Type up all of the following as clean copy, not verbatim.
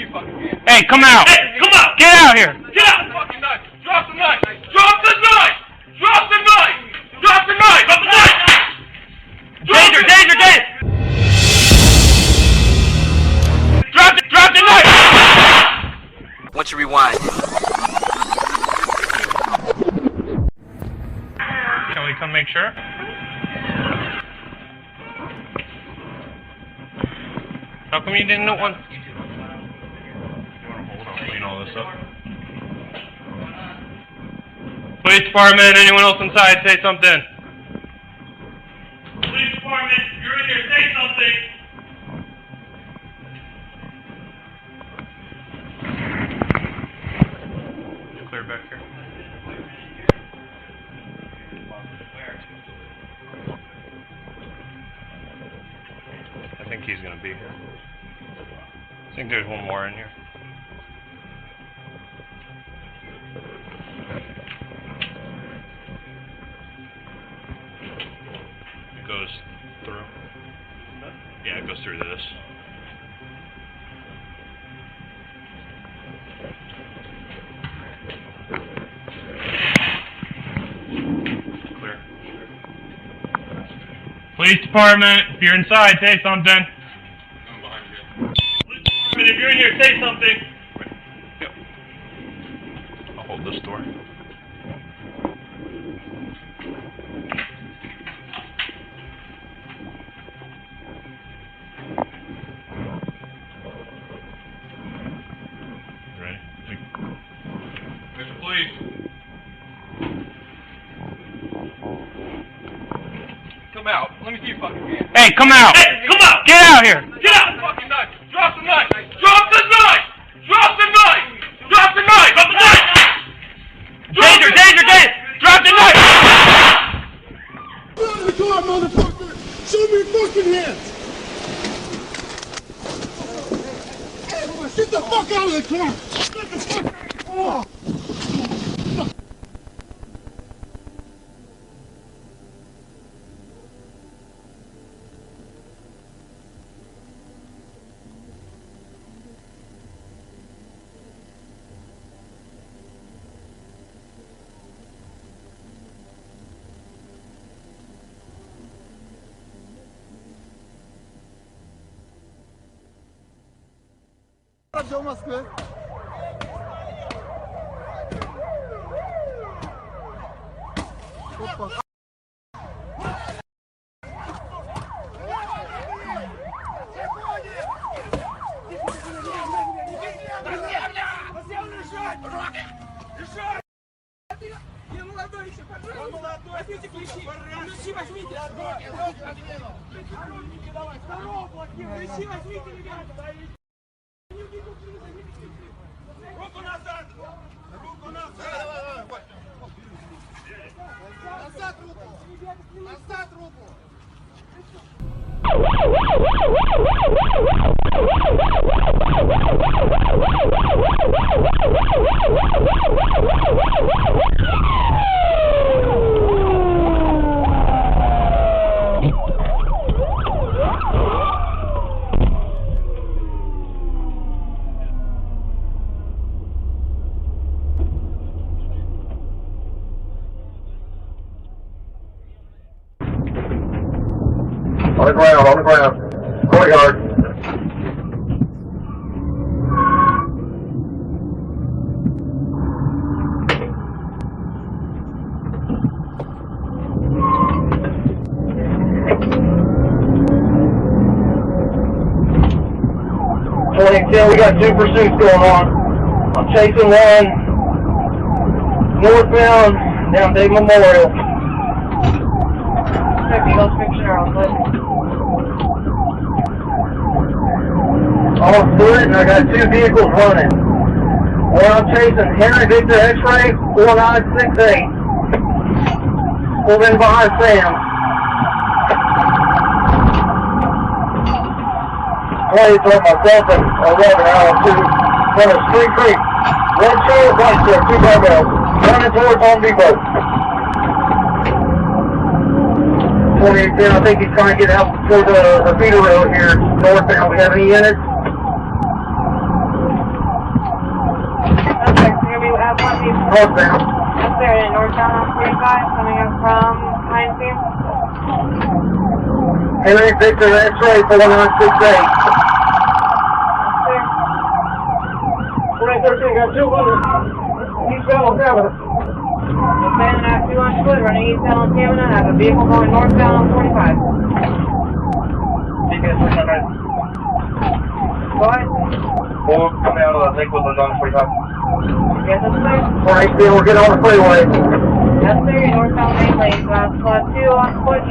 you fucking can. Hey, come out! Hey, come out! Get out here! Get out the fucking knife! Drop the knife! Drop the knife! Drop the knife! Drop the knife! Drop the knife! Danger! Danger! Danger! Drop the knife! Once you rewind. Can we come make sure? How come you didn't know one? You wanna hold on, clean all this up. Police department, anyone else inside, say something. Police department, you're in here, say something. You clear back here. I think he's gonna be here. I think there's one more in here. It goes through. Yeah, it goes through this. Clear. Police department, if you're inside, say something. If you're in here, say something. Yep. I'll hold this door. Ready? Mr. Police. Come out. Let me see you fucking can. Hey, come out! Hey, come out! Get out here! Get out the fucking knife! Drop the knife! Drop the knife! Drop the knife! Drop the knife! Drop the knife! Danger! Danger! Danger! Drop the knife! Get out of the car, motherfucker! Show me your fucking hands! Get the fuck out of the car! Get the fuck out! Oh. Wziął maskę. Opa. Я молодой еще, пожалуйста. Молодой, возьмите ключи. Ключи возьмите. Давай, второго блокируй. Ключи возьмите, ребята. Руку назад! Руку назад! Назад руку! Назад руку! On the ground, courtyard. We got two pursuits going on. I'm chasing one northbound down Dave Memorial. I'm on foot and I got two vehicles running. One I'm chasing Henry Victor X-Ray 4968. Pulled in behind Sam. Played for myself and 11 out of 2. Front of Street Creek. Red Trail, white truck, 2 barbells. Running towards Home Depot. 2810, I think he's trying to get out toward the feeder road here northbound. We have any units? Northbound. Yes, sir. In northbound on 45, coming up from Heinz. Henry Victor X-ray 4968. Sir. 2013, got 200. Eastbound on Canada. Defendant at 2 on foot, running eastbound on Camden. I have a vehicle going northbound on 45. Go ahead. Or coming out of the lake with those on 45. Yes, sir. 480, we're getting on the freeway. Yes, sir. Northbound main lane. Class 2 on foot.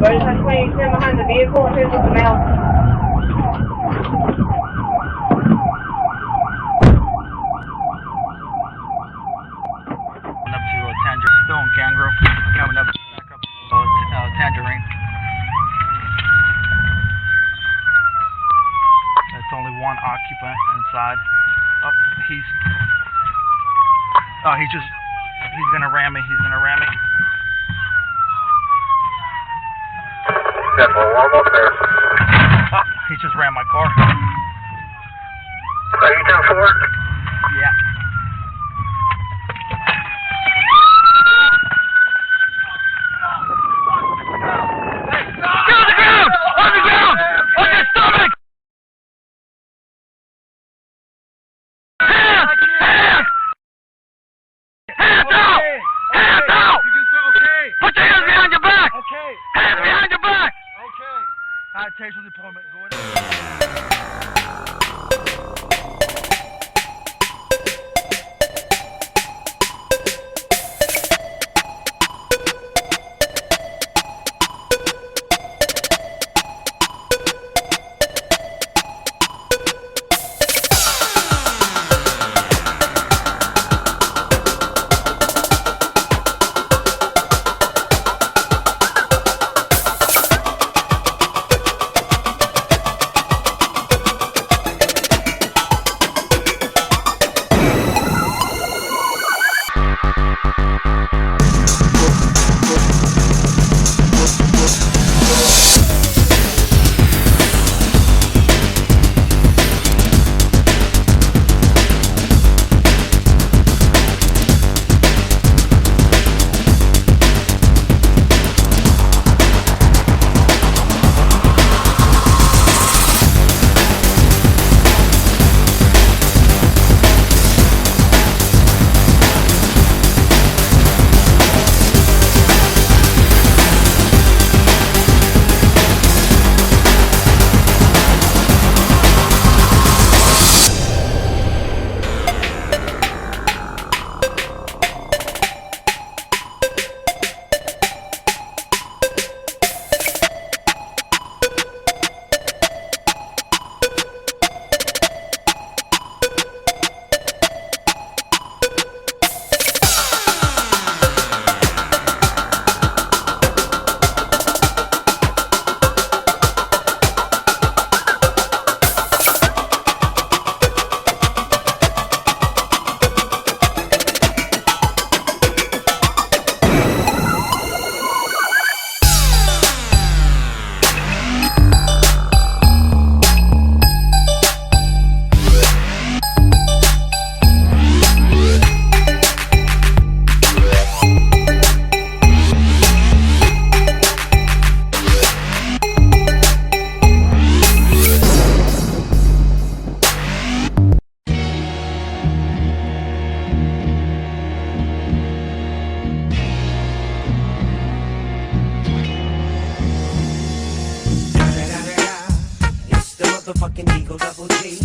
Ready to 2010 behind the vehicle. Here's with the mail. Up to Tangerine, still in Kangaroo, coming up back up Tangerine. That's only one occupant inside. Oh, he's gonna ram me. He's gonna ram me. Almost there. He just ran my car. Are you 10-4? Yeah. Taser deployment going Fucking Eagle Double G.